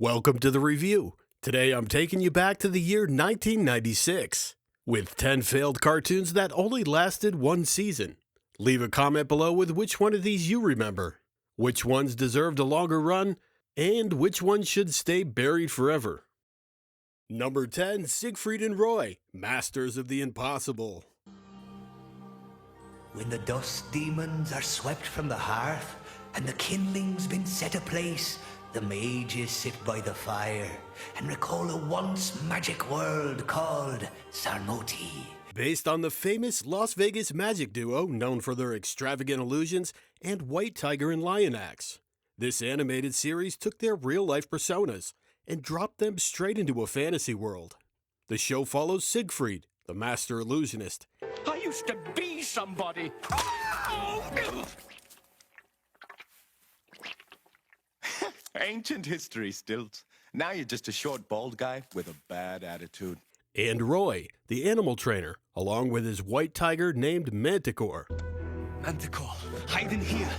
Welcome to the review. Today I'm taking you back to the year 1996 with 10 failed cartoons that only lasted one season. Leave a comment below with which one of these you remember, which ones deserved a longer run, and which ones should stay buried forever. Number 10, Sigfried and Roy, Masters of the Impossible. When the dust demons are swept from the hearth, and the kindling's been set aplace, the mages sit by the fire and recall a once magic world called Sarnoti. Based on the famous Las Vegas magic duo known for their extravagant illusions and White Tiger and Lion Axe, this animated series took their real-life personas and dropped them straight into a fantasy world. The show follows Sigfried, the master illusionist. I used to be somebody. Ancient history, Stilt. Now you're just a short, bald guy with a bad attitude. And Roy, the animal trainer, along with his white tiger named Manticore. Manticore, hide in here.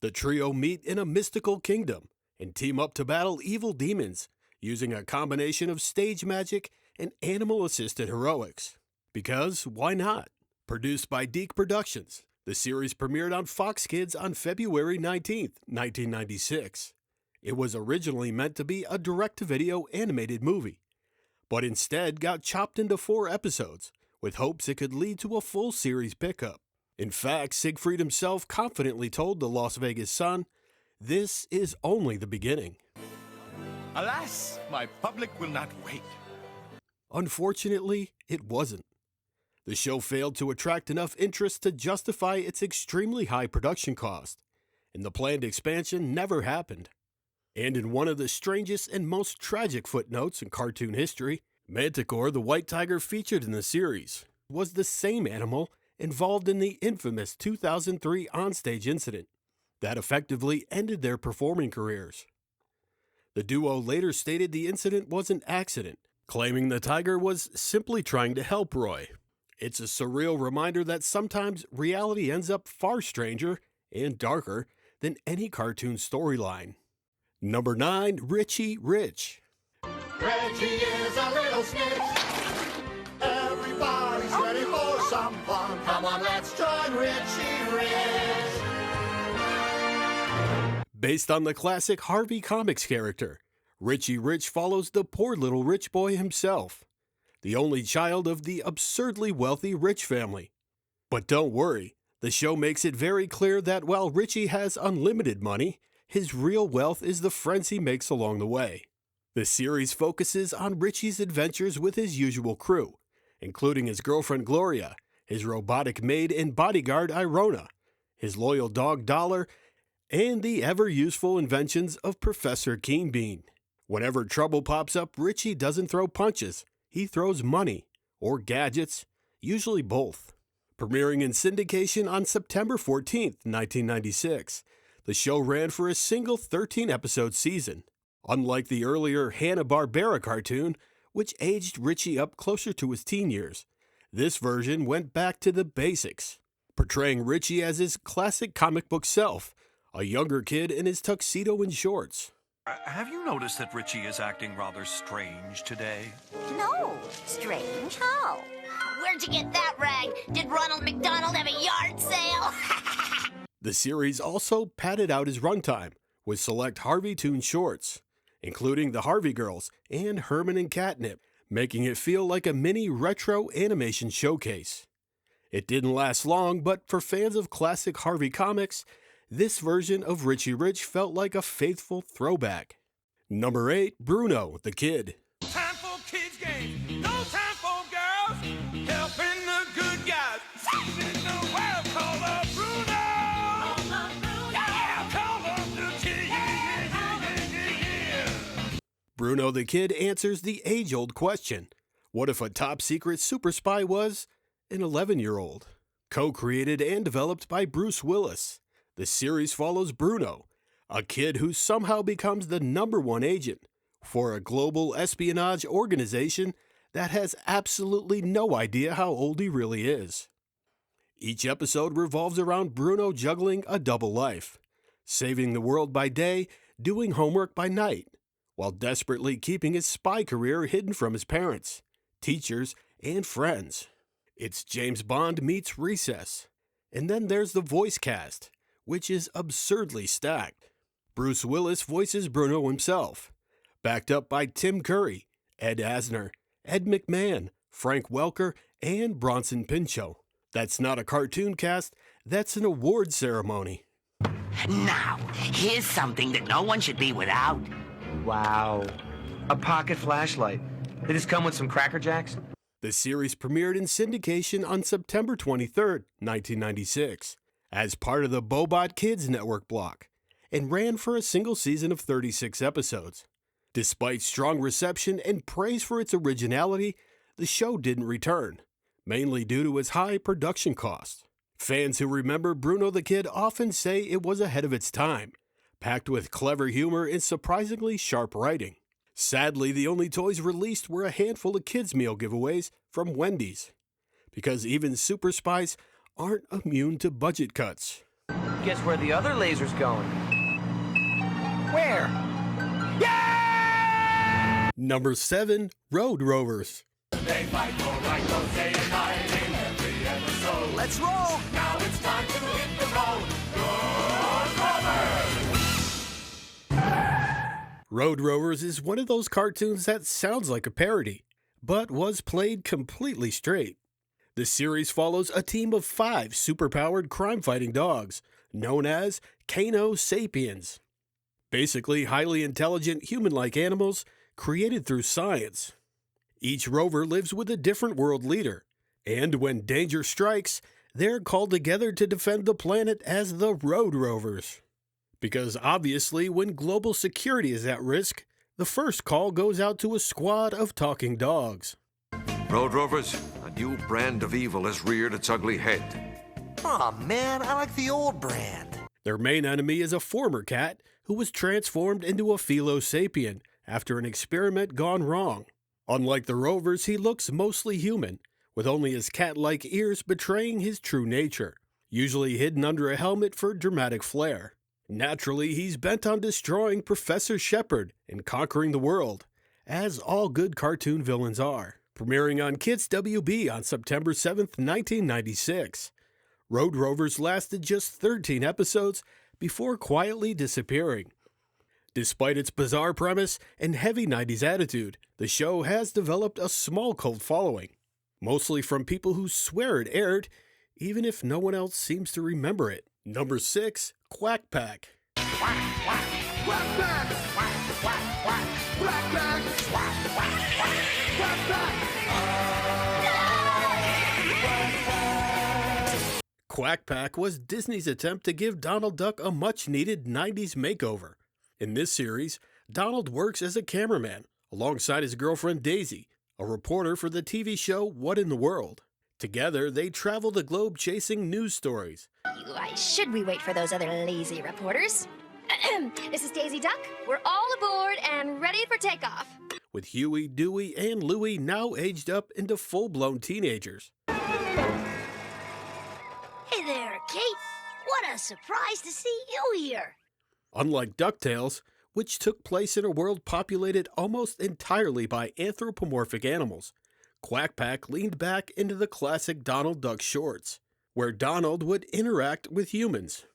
The trio meet in a mystical kingdom and team up to battle evil demons using a combination of stage magic and animal-assisted heroics. Because why not? Produced by Geeker Productions, the series premiered on Fox Kids on February 19th, 1996. It was originally meant to be a direct-to-video animated movie, but instead got chopped into 4 episodes, with hopes it could lead to a full series pickup. In fact, Sigfried himself confidently told the Las Vegas Sun, "This is only the beginning." Alas, my public will not wait. Unfortunately, it wasn't. The show failed to attract enough interest to justify its extremely high production cost, and the planned expansion never happened. And in one of the strangest and most tragic footnotes in cartoon history, Manticore, the white tiger featured in the series, was the same animal involved in the infamous 2003 onstage incident that effectively ended their performing careers. The duo later stated the incident was an accident, claiming the tiger was simply trying to help Roy. It's a surreal reminder that sometimes reality ends up far stranger and darker than any cartoon storyline. Number 9, Richie Rich. Reggie is a little snitch. Everybody's ready for some fun. Come on, let's join Richie Rich. Based on the classic Harvey Comics character, Richie Rich follows the poor little rich boy himself, the only child of the absurdly wealthy Rich family. But don't worry, the show makes it very clear that while Richie has unlimited money, his real wealth is the friends he makes along the way. The series focuses on Richie's adventures with his usual crew, including his girlfriend Gloria, his robotic maid and bodyguard Irona, his loyal dog Dollar, and the ever-useful inventions of Professor Keenbean. Whenever trouble pops up, Richie doesn't throw punches. He throws money, or gadgets, usually both. Premiering in syndication on September 14th, 1996, the show ran for a single 13-episode season. Unlike the earlier Hanna-Barbera cartoon, which aged Richie up closer to his teen years, this version went back to the basics, portraying Richie as his classic comic book self, a younger kid in his tuxedo and shorts. Have you noticed that Richie is acting rather strange today? No. Strange? How? Where'd you get that rag? Did Ronald McDonald have a yard sale? The series also padded out his runtime with select Harvey Toon shorts, including the Harvey Girls and Herman and Catnip, making it feel like a mini retro animation showcase. It didn't last long, but for fans of classic Harvey comics, this version of Richie Rich felt like a faithful throwback. Number 8, Bruno the Kid. Time for kids games, no time for girls. Helping the good guys, saving the world. Call up Bruno. Yeah, call up the kid. Yeah. Bruno the Kid answers the age-old question, what if a top-secret super spy was an 11-year-old? Co-created and developed by Bruce Willis, the series follows Bruno, a kid who somehow becomes the #1 agent for a global espionage organization that has absolutely no idea how old he really is. Each episode revolves around Bruno juggling a double life, saving the world by day, doing homework by night, while desperately keeping his spy career hidden from his parents, teachers, and friends. It's James Bond meets Recess. And then there's the voice cast, which is absurdly stacked. Bruce Willis voices Bruno himself, backed up by Tim Curry, Ed Asner, Ed McMahon, Frank Welker, and Bronson Pinchot. That's not a cartoon cast, that's an award ceremony. Now, here's something that no one should be without. Wow. A pocket flashlight. Did this come with some Cracker Jacks? The series premiered in syndication on September 23, 1996, as part of the Bobot Kids network block, and ran for a single season of 36 episodes. Despite strong reception and praise for its originality, the show didn't return, mainly due to its high production costs. Fans who remember Bruno the Kid often say it was ahead of its time, packed with clever humor and surprisingly sharp writing. Sadly, the only toys released were a handful of kids' meal giveaways from Wendy's, because even super spies aren't immune to budget cuts. Guess where the other laser's going? Where? Number 7, Road Rovers. They fight for right those day and night in every episode. Let's roll! Now it's time to hit the road. Good Rovers! Road Rovers is one of those cartoons that sounds like a parody, but was played completely straight. The series follows a team of 5 superpowered crime-fighting dogs, known as Kano Sapiens. Basically highly intelligent human-like animals created through science. Each rover lives with a different world leader, and when danger strikes, they're called together to defend the planet as the Road Rovers. Because obviously, when global security is at risk, the first call goes out to a squad of talking dogs. Road Rovers, a new brand of evil has reared its ugly head. Aw, man, I like the old brand. Their main enemy is a former cat who was transformed into a Philo-Sapien after an experiment gone wrong. Unlike the Rovers, he looks mostly human, with only his cat-like ears betraying his true nature, usually hidden under a helmet for dramatic flair. Naturally, he's bent on destroying Professor Shepard and conquering the world, as all good cartoon villains are. Premiering on Kids WB on September 7th, 1996. Road Rovers lasted just 13 episodes before quietly disappearing. Despite its bizarre premise and heavy 90s attitude, the show has developed a small cult following, mostly from people who swear it aired, even if no one else seems to remember it. Number 6, Quack Pack. Quack Pack! Quack Pack! Quack Pack! Quack Pack! Quack Pack was Disney's attempt to give Donald Duck a much-needed 90s makeover. In this series, Donald works as a cameraman alongside his girlfriend Daisy, a reporter for the TV show What in the World. Together, they travel the globe chasing news stories. Should we wait for those other lazy reporters? This is Daisy Duck. We're all aboard and ready for takeoff. With Huey, Dewey, and Louie now aged up into full-blown teenagers. Hey there, Kate. What a surprise to see you here. Unlike DuckTales, which took place in a world populated almost entirely by anthropomorphic animals, Quack Pack leaned back into the classic Donald Duck shorts, where Donald would interact with humans.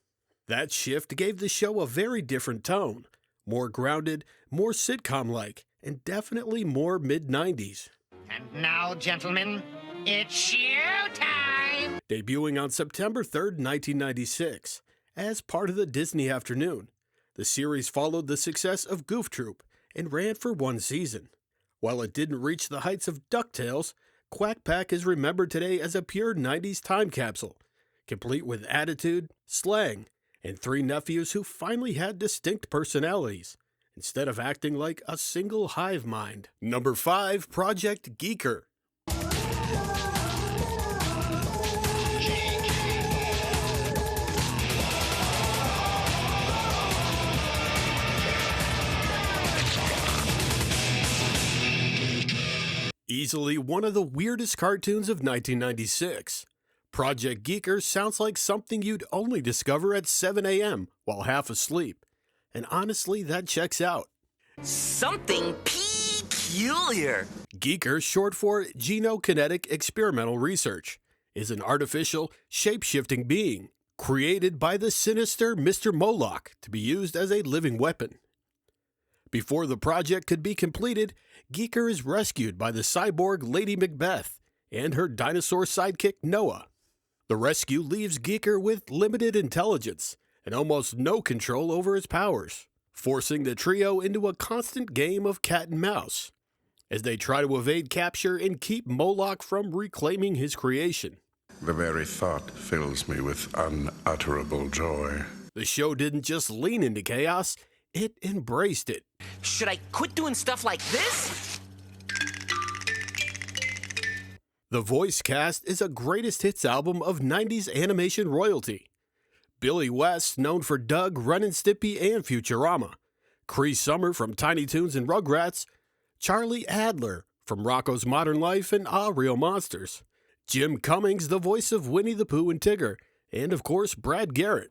That shift gave the show a very different tone, more grounded, more sitcom-like, and definitely more mid-90s. And now, gentlemen, it's showtime! Debuting on September 3rd, 1996, as part of the Disney Afternoon, the series followed the success of Goof Troop and ran for 1 season. While it didn't reach the heights of DuckTales, Quack Pack is remembered today as a pure 90s time capsule, complete with attitude, slang, and 3 nephews who finally had distinct personalities, instead of acting like a single hive mind. Number 5, Project Geeker. Easily one of the weirdest cartoons of 1996. Project Geeker sounds like something you'd only discover at 7 a.m. while half asleep, and honestly, that checks out. Something peculiar. Geeker, short for Genokinetic Experimental Research, is an artificial, shape-shifting being created by the sinister Mr. Moloch to be used as a living weapon. Before the project could be completed, Geeker is rescued by the cyborg Lady Macbeth and her dinosaur sidekick Noah. The rescue leaves Geeker with limited intelligence and almost no control over his powers, forcing the trio into a constant game of cat and mouse as they try to evade capture and keep Moloch from reclaiming his creation. The very thought fills me with unutterable joy. The show didn't just lean into chaos, it embraced it. Should I quit doing stuff like this? The voice cast is a greatest hits album of 90s animation royalty. Billy West, known for Doug, Ren and Stimpy, and Futurama. Cree Summer from Tiny Toons and Rugrats. Charlie Adler from Rocko's Modern Life and Ah Real Monsters. Jim Cummings, the voice of Winnie the Pooh and Tigger. And of course, Brad Garrett.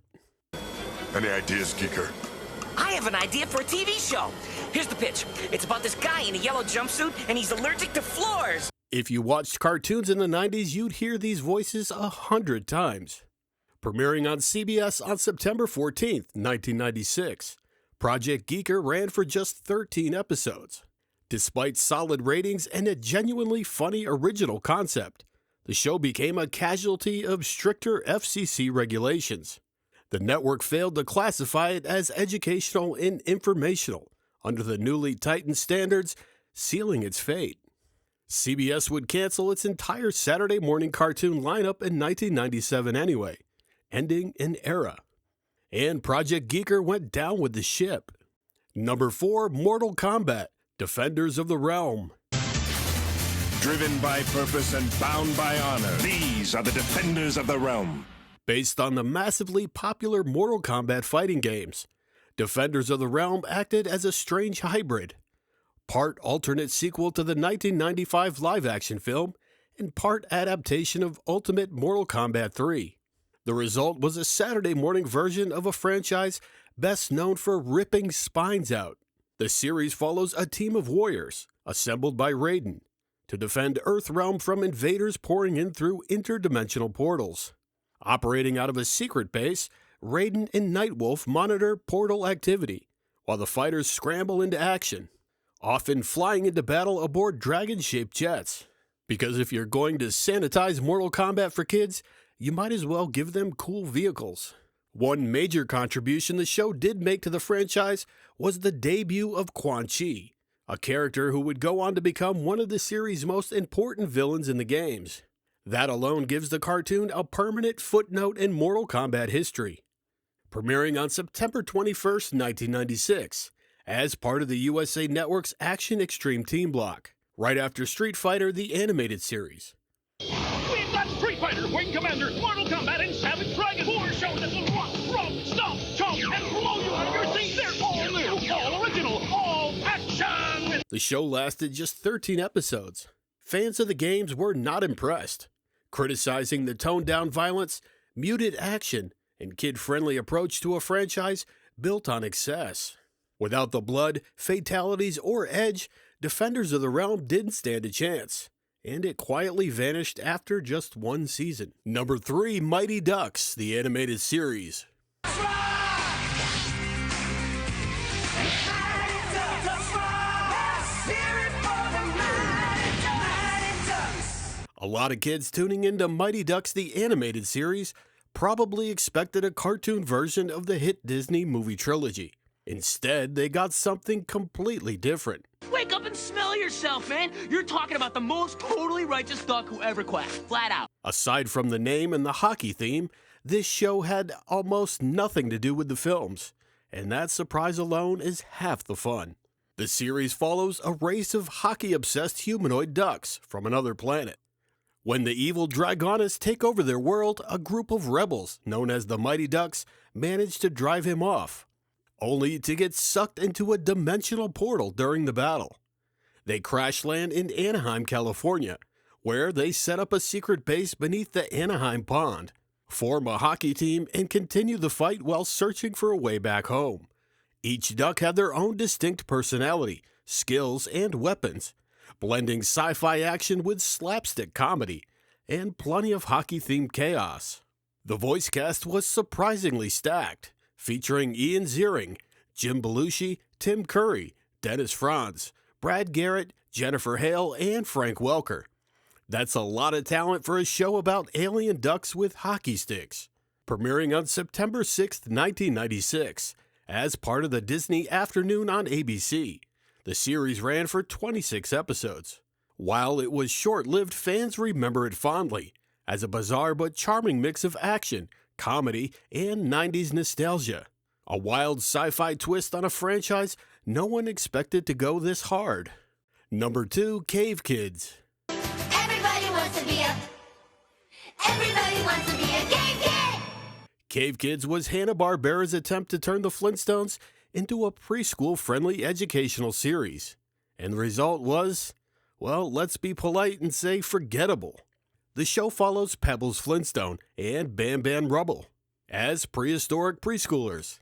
Any ideas, Geeker? I have an idea for a TV show. Here's the pitch. It's about this guy in a yellow jumpsuit, and he's allergic to floors. If you watched cartoons in the 90s, you'd hear these voices 100 times. Premiering on CBS on September 14th, 1996, Project Geeker ran for just 13 episodes. Despite solid ratings and a genuinely funny original concept, the show became a casualty of stricter FCC regulations. The network failed to classify it as educational and informational under the newly tightened standards, sealing its fate. CBS would cancel its entire Saturday morning cartoon lineup in 1997 anyway, ending an era. And Project Geeker went down with the ship. Number 4, Mortal Kombat, Defenders of the Realm. Driven by purpose and bound by honor, these are the Defenders of the Realm. Based on the massively popular Mortal Kombat fighting games, Defenders of the Realm acted as a strange hybrid. Part alternate sequel to the 1995 live-action film, and part adaptation of Ultimate Mortal Kombat 3. The result was a Saturday morning version of a franchise best known for ripping spines out. The series follows a team of warriors, assembled by Raiden, to defend Earthrealm from invaders pouring in through interdimensional portals. Operating out of a secret base, Raiden and Nightwolf monitor portal activity, while the fighters scramble into action, often flying into battle aboard dragon-shaped jets. Because if you're going to sanitize Mortal Kombat for kids, you might as well give them cool vehicles. One major contribution the show did make to the franchise was the debut of Quan Chi, a character who would go on to become one of the series' most important villains in the games. That alone gives the cartoon a permanent footnote in Mortal Kombat history. Premiering on September 21st, 1996, as part of the USA Network's Action Extreme Team Block, right after Street Fighter the Animated Series. We've got Street Fighter, Wing Commander, Mortal Kombat, and Savage Dragon. 4 shows that will rock, roll, stomp, chomp, and blow you out of your seat. They're all new, all original, all action. The show lasted just 13 episodes. Fans of the games were not impressed, criticizing the toned-down violence, muted action, and kid-friendly approach to a franchise built on excess. Without the blood, fatalities, or edge, Defenders of the Realm didn't stand a chance, and it quietly vanished after just one season. Number 3, Mighty Ducks, the animated series. A lot of kids tuning into Mighty Ducks the Animated Series probably expected a cartoon version of the hit Disney movie trilogy. Instead, they got something completely different. Wake up and smell yourself, man! You're talking about the most totally righteous duck who ever quacked, flat out. Aside from the name and the hockey theme, this show had almost nothing to do with the films, and that surprise alone is half the fun. The series follows a race of hockey-obsessed humanoid ducks from another planet. When the evil Dragonists take over their world, a group of rebels, known as the Mighty Ducks, manage to drive him off, only to get sucked into a dimensional portal during the battle. They crash land in Anaheim, California, where they set up a secret base beneath the Anaheim Pond, form a hockey team, and continue the fight while searching for a way back home. Each duck had their own distinct personality, skills, and weapons, blending sci-fi action with slapstick comedy, and plenty of hockey-themed chaos. The voice cast was surprisingly stacked, featuring Ian Ziering, Jim Belushi, Tim Curry, Dennis Franz, Brad Garrett, Jennifer Hale, and Frank Welker. That's a lot of talent for a show about alien ducks with hockey sticks. Premiering on September 6, 1996, as part of the Disney Afternoon on ABC. The series ran for 26 episodes. While it was short-lived, fans remember it fondly as a bizarre but charming mix of action, comedy, and 90s nostalgia. A wild sci-fi twist on a franchise no one expected to go this hard. Number 2, Cave Kids. Everybody wants to be a cave kid! Cave Kids was Hanna-Barbera's attempt to turn the Flintstones into a preschool-friendly educational series. And the result was, well, let's be polite and say forgettable. The show follows Pebbles Flintstone and Bam Bam Rubble as prehistoric preschoolers,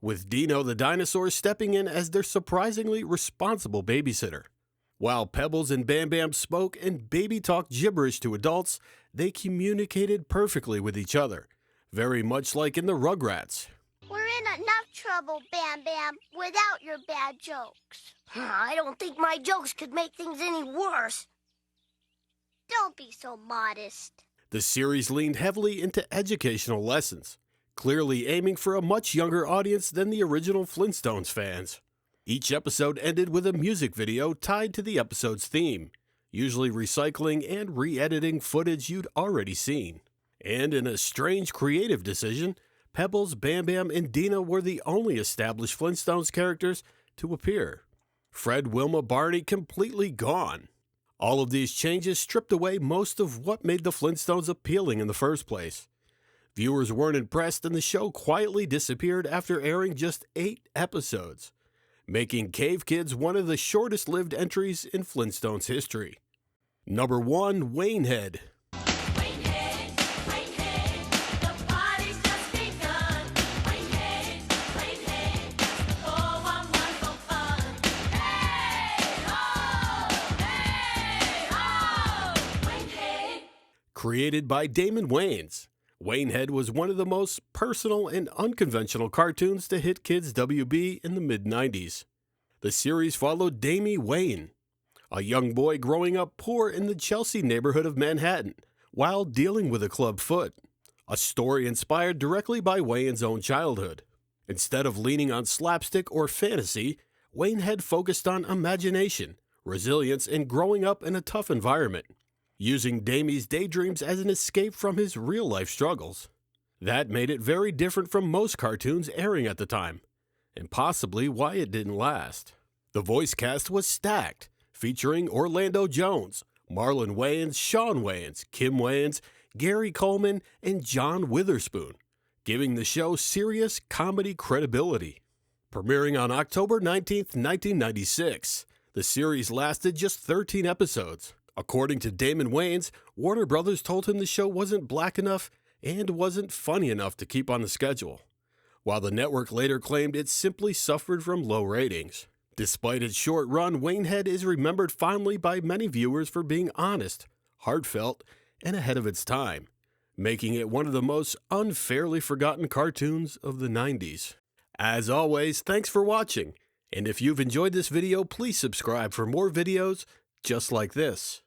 with Dino the dinosaur stepping in as their surprisingly responsible babysitter. While Pebbles and Bam Bam spoke and baby talked gibberish to adults, they communicated perfectly with each other, very much like in the Rugrats. We're in enough trouble, Bam Bam, without your bad jokes. I don't think my jokes could make things any worse. Don't be so modest. The series leaned heavily into educational lessons, clearly aiming for a much younger audience than the original Flintstones fans. Each episode ended with a music video tied to the episode's theme, usually recycling and re-editing footage you'd already seen. And in a strange creative decision, Pebbles, Bam Bam, and Dino were the only established Flintstones characters to appear. Fred, Wilma, Barney completely gone. All of these changes stripped away most of what made the Flintstones appealing in the first place. Viewers weren't impressed and the show quietly disappeared after airing just 8 episodes, making Cave Kids one of the shortest-lived entries in Flintstones history. Number 1, Waynehead. Created by Damon Wayans, Waynehead was one of the most personal and unconventional cartoons to hit kids WB in the mid-90s. The series followed Damie Wayne, a young boy growing up poor in the Chelsea neighborhood of Manhattan while dealing with a club foot, a story inspired directly by Wayne's own childhood. Instead of leaning on slapstick or fantasy, Waynehead focused on imagination, resilience, and growing up in a tough environment, using Damie's daydreams as an escape from his real-life struggles. That made it very different from most cartoons airing at the time, and possibly why it didn't last. The voice cast was stacked, featuring Orlando Jones, Marlon Wayans, Shawn Wayans, Kim Wayans, Gary Coleman, and John Witherspoon, giving the show serious comedy credibility. Premiering on October 19, 1996, the series lasted just 13 episodes. According to Damon Wayans, Warner Brothers told him the show wasn't black enough and wasn't funny enough to keep on the schedule, while the network later claimed it simply suffered from low ratings. Despite its short run, Waynehead is remembered fondly by many viewers for being honest, heartfelt, and ahead of its time, making it one of the most unfairly forgotten cartoons of the 90s. As always, thanks for watching, and if you've enjoyed this video, please subscribe for more videos just like this.